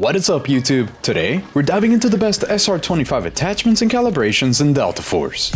What is up YouTube? Today, we're diving into the best SR-25 attachments and calibrations in Delta Force.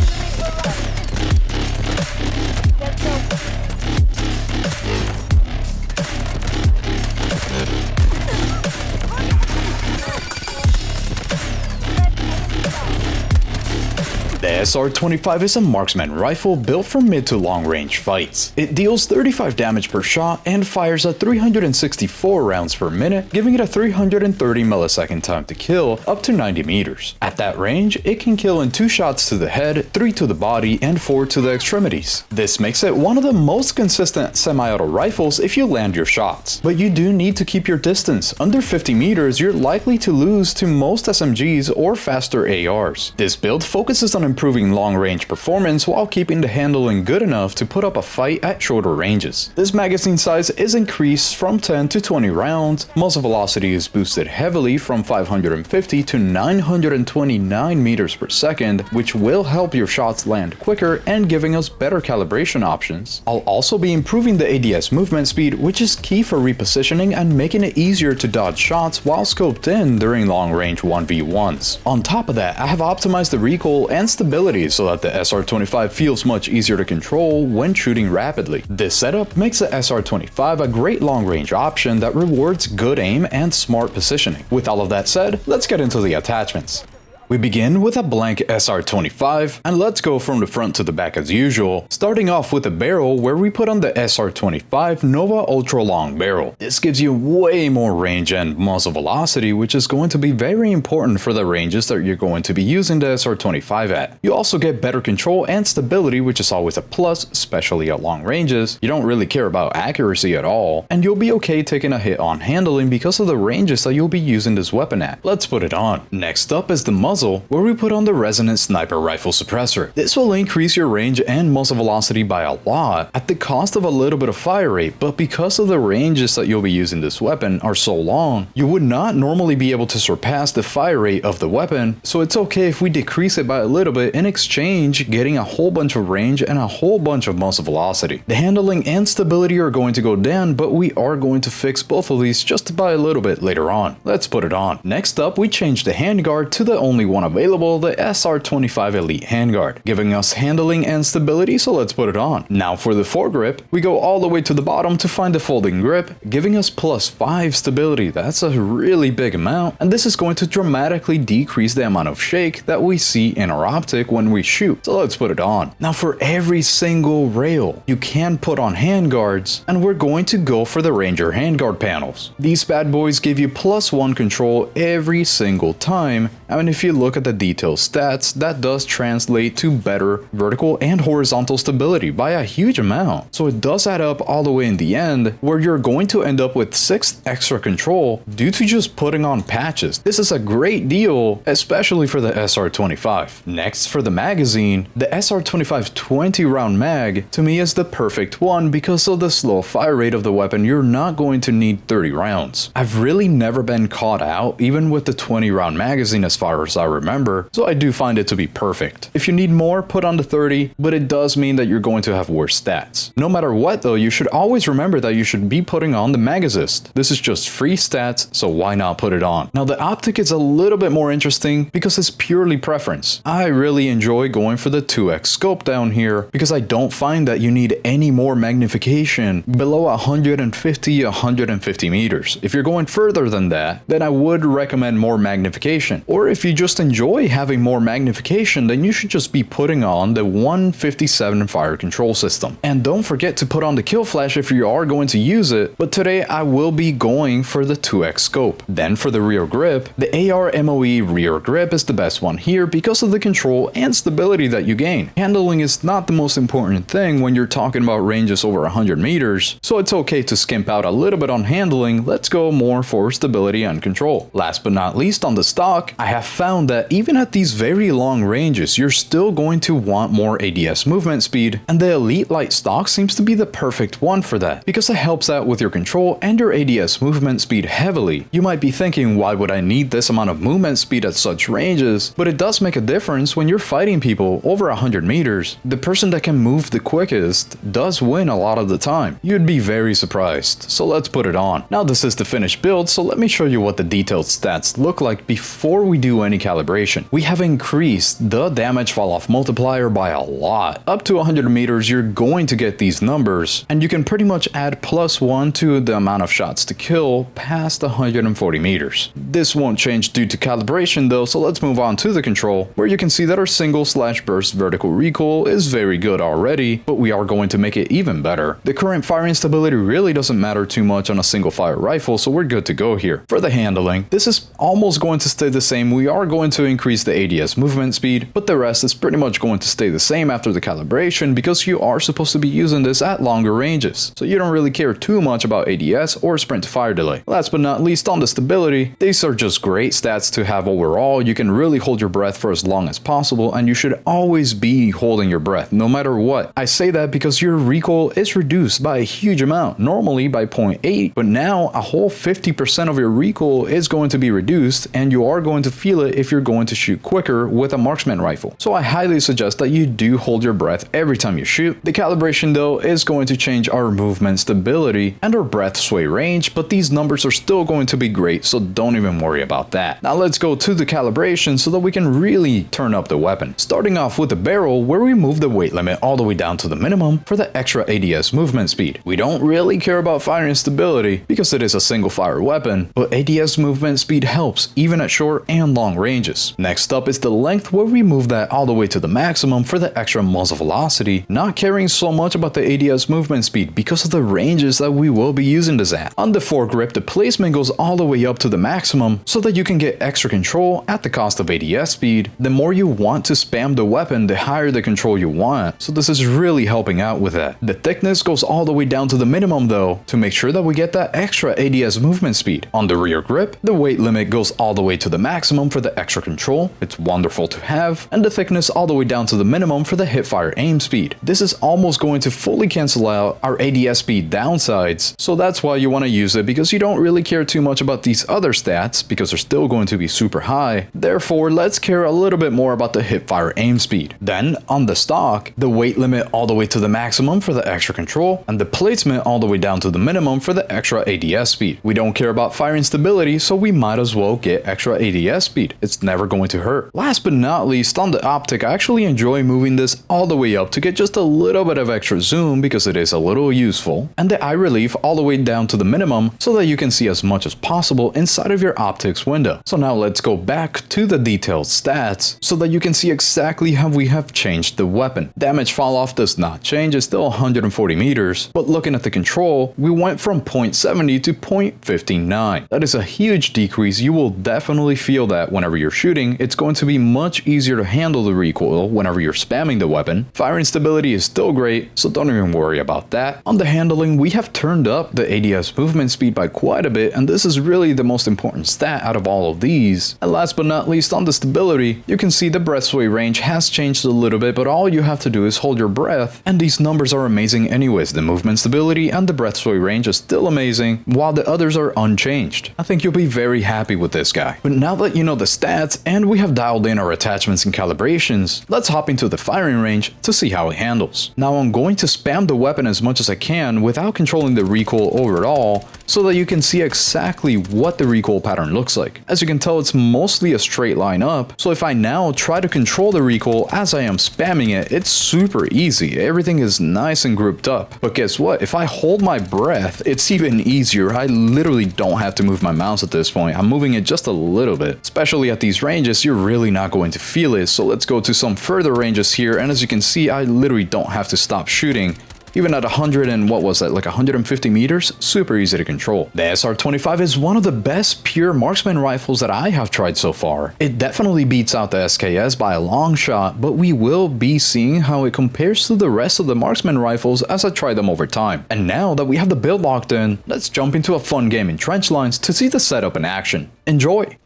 The SR-25 is a marksman rifle built for mid to long range fights. It deals 35 damage per shot and fires at 364 rounds per minute, giving it a 330 millisecond time to kill up to 90 meters. At that range, it can kill in 2 shots to the head, 3 to the body, and 4 to the extremities. This makes it one of the most consistent semi-auto rifles if you land your shots. But you do need to keep your distance. Under 50 meters, you're likely to lose to most SMGs or faster ARs. This build focuses on improving long-range performance while keeping the handling good enough to put up a fight at shorter ranges. This magazine size is increased from 10 to 20 rounds, muzzle velocity is boosted heavily from 550 to 929 meters per second, which will help your shots land quicker and giving us better calibration options. I'll also be improving the ADS movement speed, which is key for repositioning and making it easier to dodge shots while scoped in during long-range 1v1s. On top of that, I have optimized the recoil and stability so that the SR-25 feels much easier to control when shooting rapidly. This setup makes the SR-25 a great long-range option that rewards good aim and smart positioning. With all of that said, let's get into the attachments. We begin with a blank SR-25, and let's go from the front to the back as usual, starting off with the barrel where we put on the SR-25 Nova Ultra Long Barrel. This gives you way more range and muzzle velocity, which is going to be very important for the ranges that you're going to be using the SR-25 at. You also get better control and stability, which is always a plus, especially at long ranges. You don't really care about accuracy at all, and you'll be okay taking a hit on handling because of the ranges that you'll be using this weapon at. Let's put it on. Next up is the muzzle, where we put on the resonant sniper rifle suppressor. This will increase your range and muzzle velocity by a lot at the cost of a little bit of fire rate, but because of the ranges that you'll be using this weapon are so long, you would not normally be able to surpass the fire rate of the weapon, so it's okay if we decrease it by a little bit, in exchange getting a whole bunch of range and a whole bunch of muzzle velocity. The handling and stability are going to go down, but we are going to fix both of these just by a little bit later on. Let's put it on. Next up, we change the handguard to the only one available, the SR-25 Elite Handguard, giving us handling and stability, so let's put it on. Now for the foregrip, we go all the way to the bottom to find the folding grip, giving us +5 stability. That's a really big amount, and this is going to dramatically decrease the amount of shake that we see in our optic when we shoot, so let's put it on. Now for every single rail, you can put on handguards, and we're going to go for the Ranger handguard panels. These bad boys give you +1 control every single time, and if you look at the detailed stats, that does translate to better vertical and horizontal stability by a huge amount. So it does add up all the way in the end, where you're going to end up with 6 extra control due to just putting on patches. This is a great deal, especially for the SR-25. Next, for the magazine, the SR-25 20 round mag to me is the perfect one because of the slow fire rate of the weapon. You're not going to need 30 rounds. I've really never been caught out even with the 20 round magazine as far as I remember, so I do find it to be perfect. If you need more, put on the 30, but it does mean that you're going to have worse stats. No matter what though, you should always remember that you should be putting on the mag assist. This is just free stats, so why not put it on? Now the optic is a little bit more interesting because it's purely preference. I really enjoy going for the 2x scope down here because I don't find that you need any more magnification below 150 meters. If you're going further than that, then I would recommend more magnification. Or if you just enjoy having more magnification, then you should just be putting on the 157 fire control system. And don't forget to put on the kill flash if you are going to use it, but today I will be going for the 2x scope. Then for the rear grip, the AR MOE rear grip is the best one here because of the control and stability that you gain. Handling is not the most important thing when you're talking about ranges over 100 meters, so it's okay to skimp out a little bit on handling. Let's go more for stability and control. Last but not least, on the stock, I have found found that even at these very long ranges, you're still going to want more ADS movement speed, and the Elite Light stock seems to be the perfect one for that, because it helps out with your control and your ADS movement speed heavily. You might be thinking, why would I need this amount of movement speed at such ranges? But it does make a difference when you're fighting people over 100 meters. The person that can move the quickest does win a lot of the time. You'd be very surprised, so let's put it on. Now this is the finished build, so let me show you what the detailed stats look like before we do any calibration. We have increased the damage fall off multiplier by a lot. Up to 100 meters, you're going to get these numbers, and you can pretty much add +1 to the amount of shots to kill past 140 meters. This won't change due to calibration though, so let's move on to the control, where you can see that our single/burst vertical recoil is very good already, but we are going to make it even better. The current firing stability really doesn't matter too much on a single fire rifle, so we're good to go here. For the handling, this is almost going to stay the same. We are going to increase the ADS movement speed, but the rest is pretty much going to stay the same after the calibration, because you are supposed to be using this at longer ranges, so you don't really care too much about ADS or sprint to fire delay. Last but not least, on the stability, these are just great stats to have overall. You can really hold your breath for as long as possible, and you should always be holding your breath no matter what. I say that because your recoil is reduced by a huge amount, normally by 0.8, but now a whole 50% of your recoil is going to be reduced, and you are going to feel it if you're going to shoot quicker with a marksman rifle. So I highly suggest that you do hold your breath every time you shoot. The calibration though is going to change our movement stability and our breath sway range, but these numbers are still going to be great, so don't even worry about that. Now let's go to the calibration so that we can really turn up the weapon. Starting off with the barrel, where we move the weight limit all the way down to the minimum for the extra ADS movement speed. We don't really care about firing stability because it is a single fire weapon, but ADS movement speed helps even at short and long ranges. Next up is the length, where we move that all the way to the maximum for the extra muzzle velocity, not caring so much about the ADS movement speed because of the ranges that we will be using this at. On the foregrip, the placement goes all the way up to the maximum so that you can get extra control at the cost of ADS speed. The more you want to spam the weapon, the higher the control you want, so this is really helping out with that. The thickness goes all the way down to the minimum though, to make sure that we get that extra ADS movement speed. On the rear grip, the weight limit goes all the way to the maximum for the extra control. It's wonderful to have, and the thickness all the way down to the minimum for the hipfire aim speed. This is almost going to fully cancel out our ADS speed downsides, so that's why you want to use it, because you don't really care too much about these other stats because they're still going to be super high. Therefore, let's care a little bit more about the hipfire aim speed. Then on the stock, the weight limit all the way to the maximum for the extra control, and the placement all the way down to the minimum for the extra ADS speed. We don't care about firing stability, so we might as well get extra ADS speed. It's never going to hurt. Last but not least, on the optic, I actually enjoy moving this all the way up to get just a little bit of extra zoom because it is a little useful, and the eye relief all the way down to the minimum so that you can see as much as possible inside of your optics window. So now let's go back to the detailed stats so that you can see exactly how we have changed the weapon. Damage fall off does not change, it's still 140 meters, but looking at the control, we went from 0.70 to 0.59. That is a huge decrease. You will definitely feel that whenever you're shooting. It's going to be much easier to handle the recoil whenever you're spamming the weapon. Firing stability is still great, so don't even worry about that. On the handling, we have turned up the ADS movement speed by quite a bit, and this is really the most important stat out of all of these. And last but not least, on the stability, you can see the breath sway range has changed a little bit, but all you have to do is hold your breath, and these numbers are amazing anyways. The movement stability and the breath sway range is still amazing, while the others are unchanged. I think you'll be very happy with this guy. But now that you know the stats and we have dialed in our attachments and calibrations, let's hop into the firing range to see how it handles. Now I'm going to spam the weapon as much as I can without controlling the recoil overall, so that you can see exactly what the recoil pattern looks like. As you can tell, it's mostly a straight line up, so if I now try to control the recoil as I am spamming it, it's super easy. Everything is nice and grouped up. But guess what? If I hold my breath, it's even easier. I literally don't have to move my mouse at this point. I'm moving it just a little bit. Especially at these ranges, you're really not going to feel it. So let's go to some further ranges here, and as you can see, I literally don't have to stop shooting. Even at 100 and what was that, like 150 meters, super easy to control. The SR-25 is one of the best pure marksman rifles that I have tried so far. It definitely beats out the SKS by a long shot, but we will be seeing how it compares to the rest of the marksman rifles as I try them over time. And now that we have the build locked in, let's jump into a fun game in trench lines to see the setup in action. Enjoy!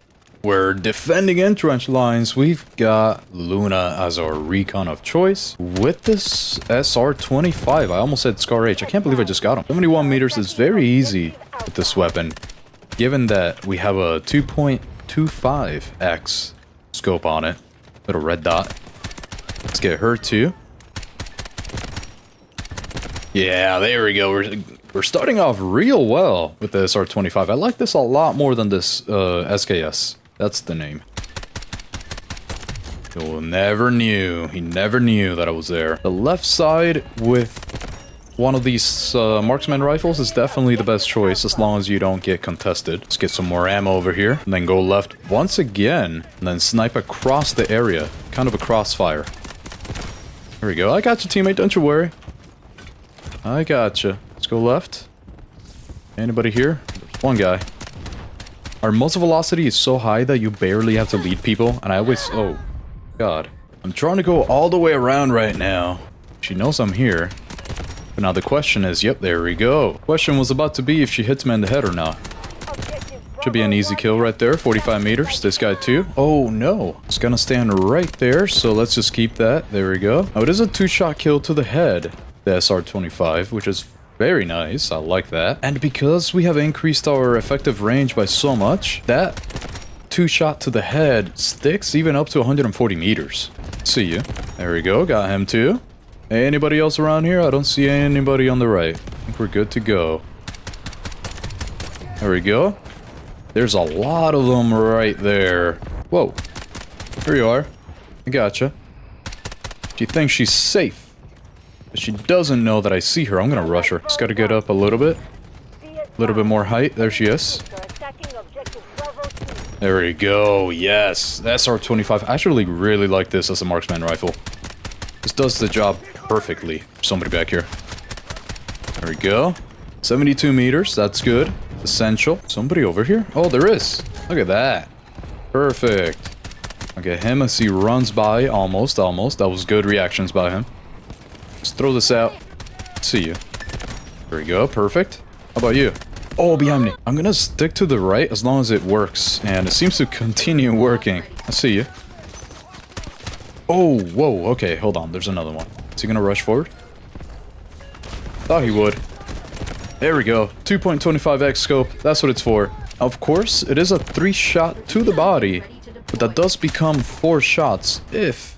We're defending entrench lines. We've got Luna as our recon of choice with this SR-25. I almost said Scar H. I can't believe I just got him. 71 meters is very easy with this weapon, given that we have a 2.25x scope on it. Little red dot. Let's get her too. Yeah, there we go. We're starting off real well with the SR-25. I like this a lot more than this SKS. That's the name. He never knew. He never knew that I was there. The left side with one of these Marksman Rifles is definitely the best choice as long as you don't get contested. Let's get some more ammo over here. And then go left once again. And then snipe across the area. Kind of a crossfire. There we go. I got you, teammate. Don't you worry. I got you. Let's go left. Anybody here? There's one guy. Our muzzle velocity is so high that you barely have to lead people. And I always... Oh, God. I'm trying to go all the way around right now. She knows I'm here. But now the question is... Yep, there we go. Question was about to be if she hits me in the head or not. Should be an easy kill right there. 45 meters. This guy too. Oh, no. It's gonna stand right there. So let's just keep that. There we go. Now, it is a 2-shot kill to the head. The SR-25, which is... very nice, I like that. And because we have increased our effective range by so much, that 2-shot to the head sticks even up to 140 meters. See you. There we go, got him too. Anybody else around here? I don't see anybody on the right. I think we're good to go. There we go. There's a lot of them right there. Whoa. Here you are. I gotcha. She thinks she's safe. She doesn't know that I see her. I'm gonna rush her. Just gotta get up a little bit. A little bit more height. There she is. There we go. Yes. SR-25. I actually really like this as a marksman rifle. This does the job perfectly. Somebody back here. There we go. 72 meters. That's good. Essential. Somebody over here? Oh, there is. Look at that. Perfect. I'll get him as he runs by. Almost. That was good reactions by him. Let's throw this out. See you. There we go. Perfect. How about you? Oh, behind me. I'm gonna stick to the right as long as it works. And it seems to continue working. I see you. Oh, whoa. Okay, hold on. There's another one. Is he gonna rush forward? Thought he would. There we go. 2.25x scope. That's what it's for. Of course, it is a 3-shot to the body. But that does become 4 shots if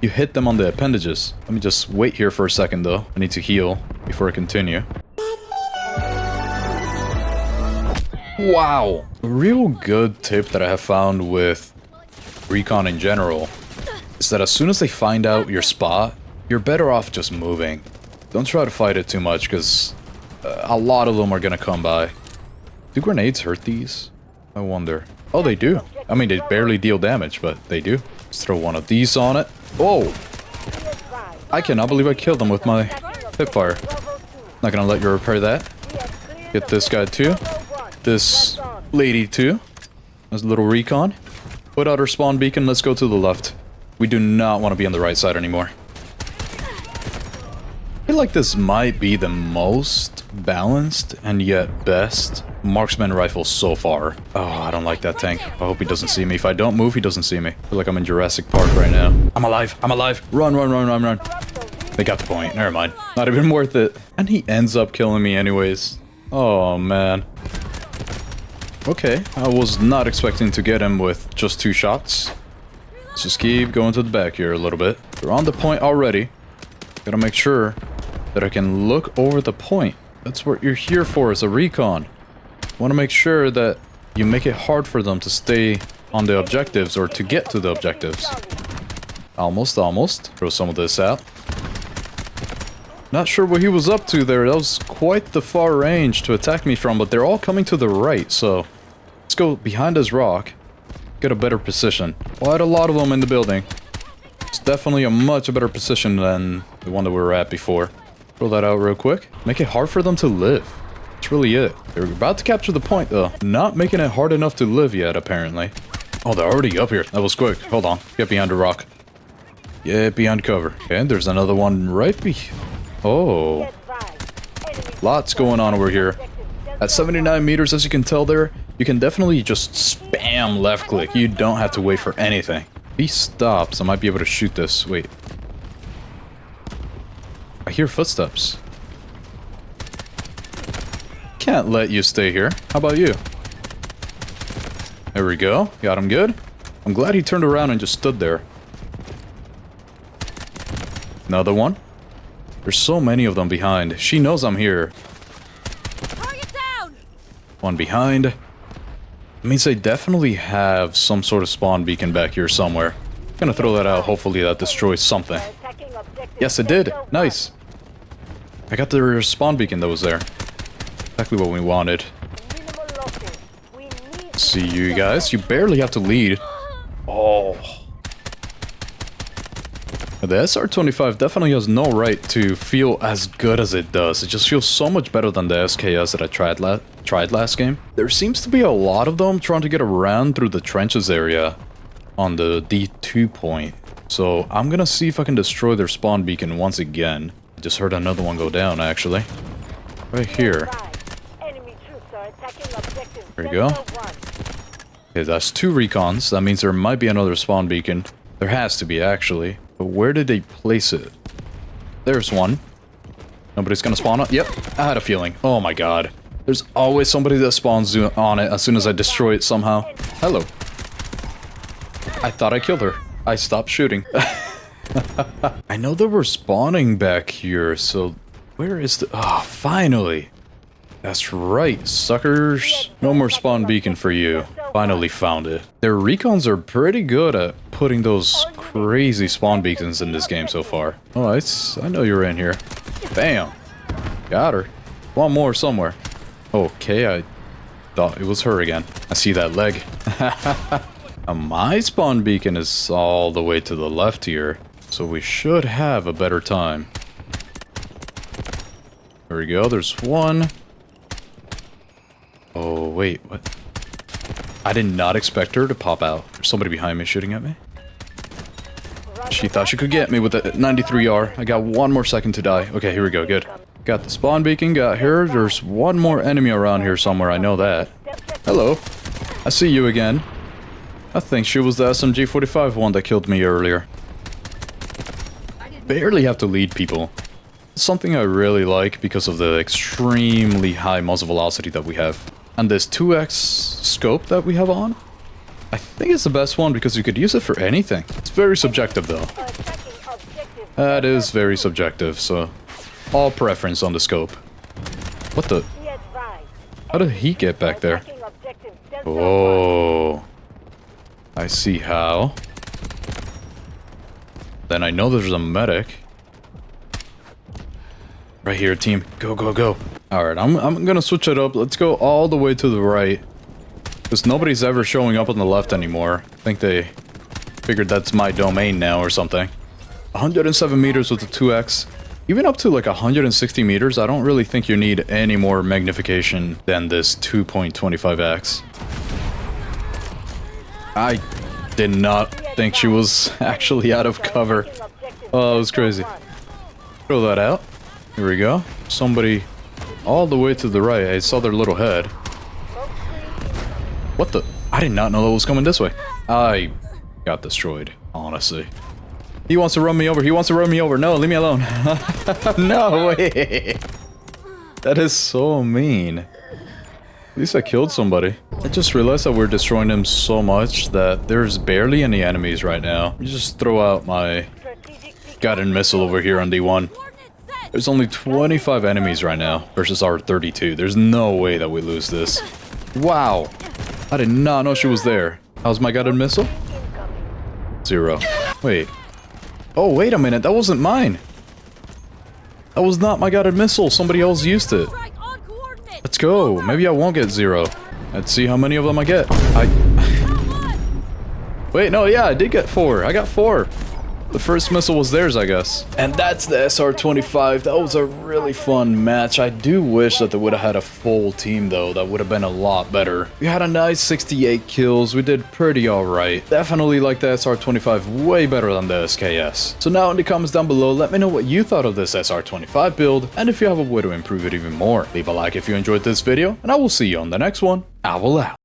you hit them on the appendages. Let me just wait here for a second though. I need to heal before I continue. Wow! A real good tip that I have found with recon in general is that as soon as they find out your spot, you're better off just moving. Don't try to fight it too much because a lot of them are gonna come by. Do grenades hurt these? I wonder. Oh, they do. I mean, they barely deal damage, but they do. Let's throw one of these on it. Oh! I cannot believe I killed them with my hipfire. Not gonna let you repair that. Get this guy too. This lady too. There's a little recon. Put out our spawn beacon. Let's go to the left. We do not want to be on the right side anymore. I feel like this might be the most balanced and yet best marksman rifle so far. Oh, I don't like that tank. I hope he doesn't see me. If I don't move, he doesn't see me. I feel like I'm in Jurassic Park right now. I'm alive. I'm alive. Run, run, run, run, run. They got the point. Never mind. Not even worth it. And he ends up killing me anyways. Oh, man. Okay. I was not expecting to get him with just 2 shots. Let's just keep going to the back here a little bit. They're on the point already. Gotta make sure that I can look over the point. That's what you're here for, as a recon. Want to make sure that you make it hard for them to stay on the objectives or to get to the objectives. Almost. Throw some of this out. Not sure what he was up to there. That was quite the far range to attack me from, but they're all coming to the right, so let's go behind this rock. Get a better position. Quite a lot of them in the building. It's definitely a much better position than the one that we were at before. Throw that out real quick. Make it hard for them to live. That's really it. They're about to capture the point, though. Not making it hard enough to live yet, apparently. Oh, they're already up here. That was quick. Hold on. Get behind the rock. Get behind cover. Okay, there's another one right Oh. Lots going on over here. At 79 meters, as you can tell there, you can definitely just spam left click. You don't have to wait for anything. If he stops, I might be able to shoot this. Wait. I hear footsteps. Can't let you stay here. How about you? There we go. Got him good. I'm glad he turned around and just stood there. Another one. There's so many of them behind. She knows I'm here. Target down. One behind. That means they definitely have some sort of spawn beacon back here somewhere. Gonna throw that out. Hopefully that destroys something. Yes, it did. Nice. I got the spawn beacon that was there. Exactly what we wanted. See you guys. You barely have to lead. Oh. The SR-25 definitely has no right to feel as good as it does. It just feels so much better than the SKS that I tried last game. There seems to be a lot of them trying to get around through the trenches area on the D2 point. So I'm gonna see if I can destroy their spawn beacon once again. I just heard another one go down, actually. Right here. There you go. Okay, that's 2 recons. That means there might be another spawn beacon. There has to be, actually. But where did they place it? There's one. Nobody's gonna spawn up? Yep, I had a feeling. Oh my god. There's always somebody that spawns on it as soon as I destroy it somehow. Hello. I thought I killed her. I stopped shooting. I know they were spawning back here, so... Where is the... Ah, finally! That's right, suckers. No more spawn beacon for you. Finally found it. Their recons are pretty good at putting those crazy spawn beacons in this game so far. Oh, I know you're in here. Bam! Got her. One more somewhere. Okay, I thought it was her again. I see that leg. My spawn beacon is all the way to the left here, so we should have a better time. There we go, there's one. Oh, wait, what? I did not expect her to pop out. There's somebody behind me shooting at me. She thought she could get me with the 93R. I got 1 more second to die. Okay, here we go, good. Got the spawn beacon, got her. There's one more enemy around here somewhere, I know that. Hello. I see you again. I think she was the SMG-45 one that killed me earlier. Barely have to lead people. It's something I really like because of the extremely high muzzle velocity that we have. And this 2x scope that we have on, I think it's the best one because you could use it for anything. It's very subjective though. That is very subjective, so all preference on the scope. What the? How did he get back there? Oh, I see how. Then I know there's a medic. Right here, team. Go, go, go. Alright, I'm gonna switch it up. Let's go all the way to the right. Because nobody's ever showing up on the left anymore. I think they figured that's my domain now or something. 107 meters with the 2x. Even up to like 160 meters, I don't really think you need any more magnification than this 2.25x. I did not think she was actually out of cover. Oh, it was crazy. Throw that out. Here we go. Somebody all the way to the right. I saw their little head. What the? I did not know that was coming this way. I got destroyed, honestly. He wants to run me over. He wants to run me over. No, leave me alone. No way. That is so mean. At least I killed somebody. I just realized that we're destroying them so much that there's barely any enemies right now. Let me just throw out my guided missile over here on D1. There's only 25 enemies right now versus our 32. There's no way that we lose this. Wow. I did not know she was there. How's my guided missile? 0. Wait. Oh, wait a minute. That wasn't mine. That was not my guided missile. Somebody else used it. Let's go. Maybe I won't get 0. Let's see how many of them I get. Wait, no, yeah, I did get 4. I got 4. The first missile was theirs, I guess. And that's the SR-25. That was a really fun match. I do wish that they would have had a full team, though. That would have been a lot better. We had a nice 68 kills. We did pretty alright. Definitely like the SR-25 way better than the SKS. So now in the comments down below, let me know what you thought of this SR-25 build, and if you have a way to improve it even more. Leave a like if you enjoyed this video, and I will see you on the next one. Owl out.